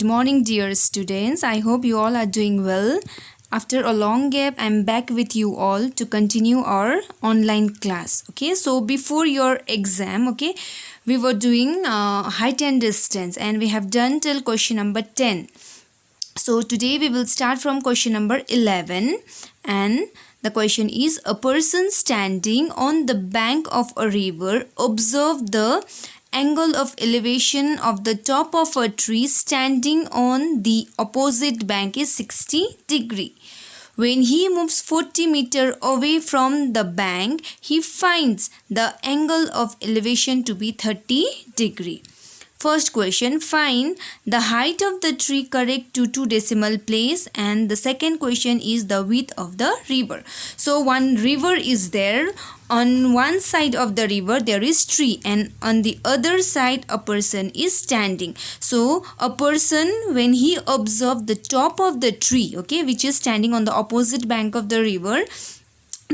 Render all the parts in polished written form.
Good morning, dear students. I hope you all are doing well. After a long gap, I'm back with you all to continue our online class. Okay, so before your exam, okay, we were doing height and distance, and we have done till question number 10. So today we will start from question number 11, and the question is: a person standing on the bank of a river observed the angle of elevation of the top of a tree standing on the opposite bank is 60 degree. When he moves 40 meter away from the bank, he finds the angle of elevation to be 30 degree. First question, find the height of the tree correct to 2 decimal place, and the second question is the width of the river. So one river is there. On one side of the river there is tree, and on the other side a person is standing. So a person, when he observed the top of the tree, okay, which is standing on the opposite bank of the river,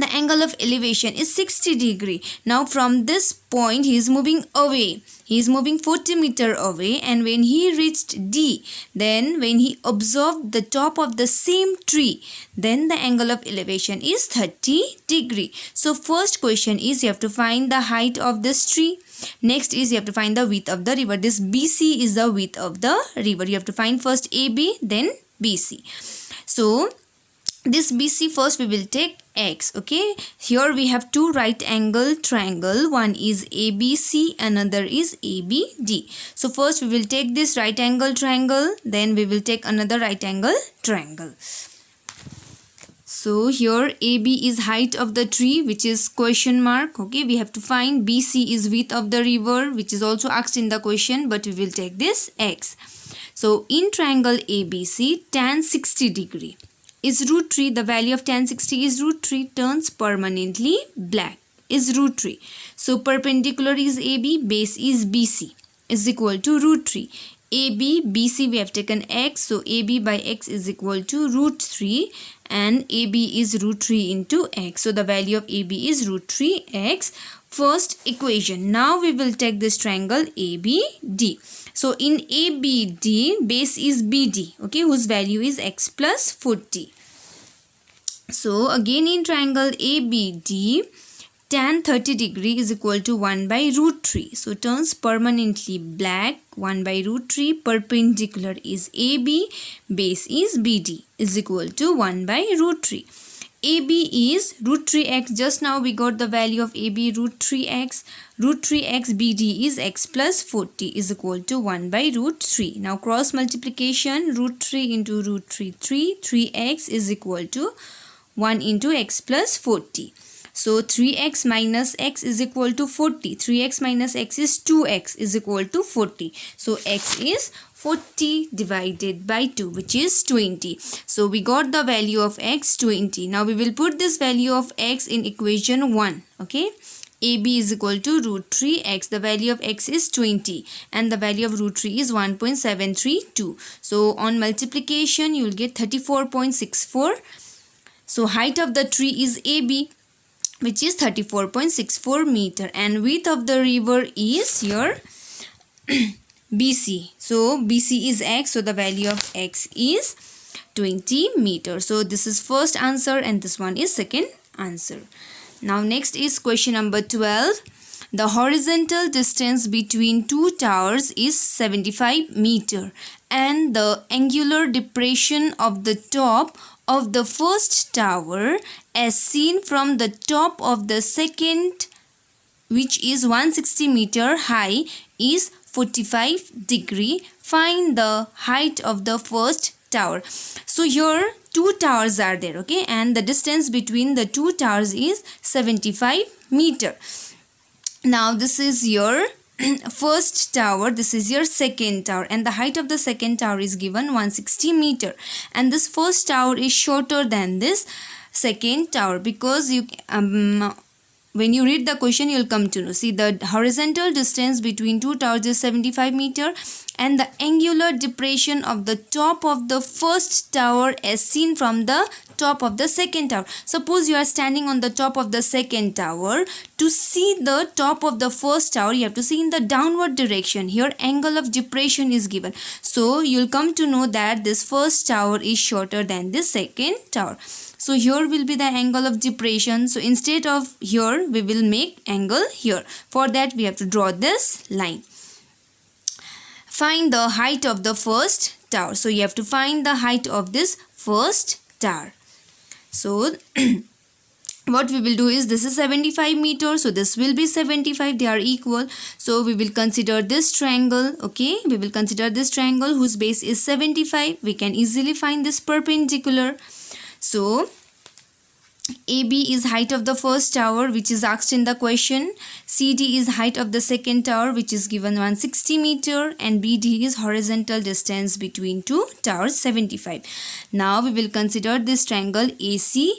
the angle of elevation is 60 degree. Now from this point he is moving away. He is moving 40 meter away, and when he reached D, then when he observed the top of the same tree, then the angle of elevation is 30 degree. So first question is you have to find the height of this tree. Next is you have to find the width of the river. This BC is the width of the river. You have to find first AB, then BC. So this BC, first we will take X. Okay, here we have two right angle triangle. One is ABC, another is ABD. So first we will take this right angle triangle, then we will take another right angle triangle. So here AB is height of the tree, which is question mark. Okay, we have to find BC is width of the river, which is also asked in the question, but we will take this X. So in triangle ABC, tan 60 degree is root 3. The value of tan 60 is root 3, turns permanently black is root 3. So perpendicular is AB, base is BC is equal to root 3. AB, BC we have taken X, so AB by X is equal to root 3, and AB is root 3 into X. So the value of AB is root 3X. First equation. Now we will take this triangle ABD. So in ABD, base is BD, okay, whose value is X plus 40. So again in triangle ABD, tan 30 degree is equal to 1 by root 3. So turns permanently black, 1 by root 3, perpendicular is AB, base is BD is equal to 1 by root 3. AB is root 3x. Just now we got the value of AB root 3x. Root 3x BD is x plus 40 is equal to 1 by root 3. Now cross multiplication, root 3 into root 3, 3x is equal to 1 into x plus 40. So 3x minus x is equal to 40. 3x minus x is 2x is equal to 40. So x is 40 divided by 2, which is 20. So we got the value of x 20. Now we will put this value of x in equation 1. Okay. AB is equal to root 3x. The value of x is 20 and the value of root 3 is 1.732. So on multiplication you will get 34.64. So height of the tree is AB, which is 34.64 meter, and width of the river is here BC. So BC is x, so the value of x is 20 meter. So this is first answer and this one is second answer. Now next is question number 12. The horizontal distance between two towers is 75 meter, and the angular depression of the top of the first tower as seen from the top of the second, which is 160 meter high, is 45 degree. Find the height of the first tower. So here two towers are there, okay, and the distance between the two towers is 75 meter. Now this is your first tower, this is your second tower, and the height of the second tower is given 160 meter, and this first tower is shorter than this second tower, because when you read the question, you'll come to know. See, the horizontal distance between two towers is 75 meter, and the angular depression of the top of the first tower as seen from the top of the second tower. Suppose you are standing on the top of the second tower. To see the top of the first tower, you have to see in the downward direction. Here angle of depression is given, so you'll come to know that this first tower is shorter than this second tower. So here will be the angle of depression. So instead of here, we will make angle here. For that, we have to draw this line. Find the height of the first tower. So you have to find the height of this first tower. So what we will do is, this is 75 meters, so this will be 75, they are equal. So we will consider this triangle. Okay, we will consider this triangle whose base is 75. We can easily find this perpendicular. So AB is height of the first tower, which is asked in the question. CD is height of the second tower, which is given 160 meter, and BD is horizontal distance between two towers, 75. Now we will consider this triangle AEC.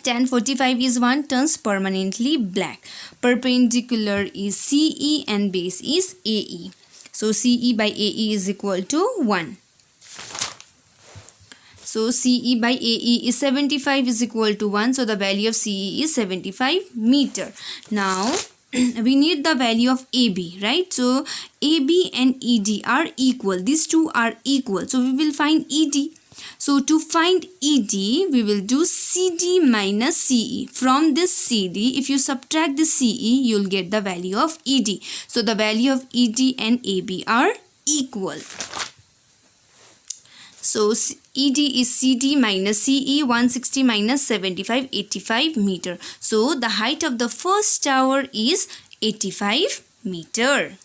Tan 45 is 1, turns permanently black. Perpendicular is CE and base is AE. So CE by AE is equal to 1. So CE by AE is 75 is equal to 1. So the value of CE is 75 meter. Now we need the value of AB, right? So AB and ED are equal. These two are equal. So we will find ED. So to find ED, we will do CD minus CE. From this CD, if you subtract the CE, you will get the value of ED. So the value of ED and AB are equal. So ED is CD minus CE, 160 minus 75, 85 meter. So the height of the first tower is 85 meter.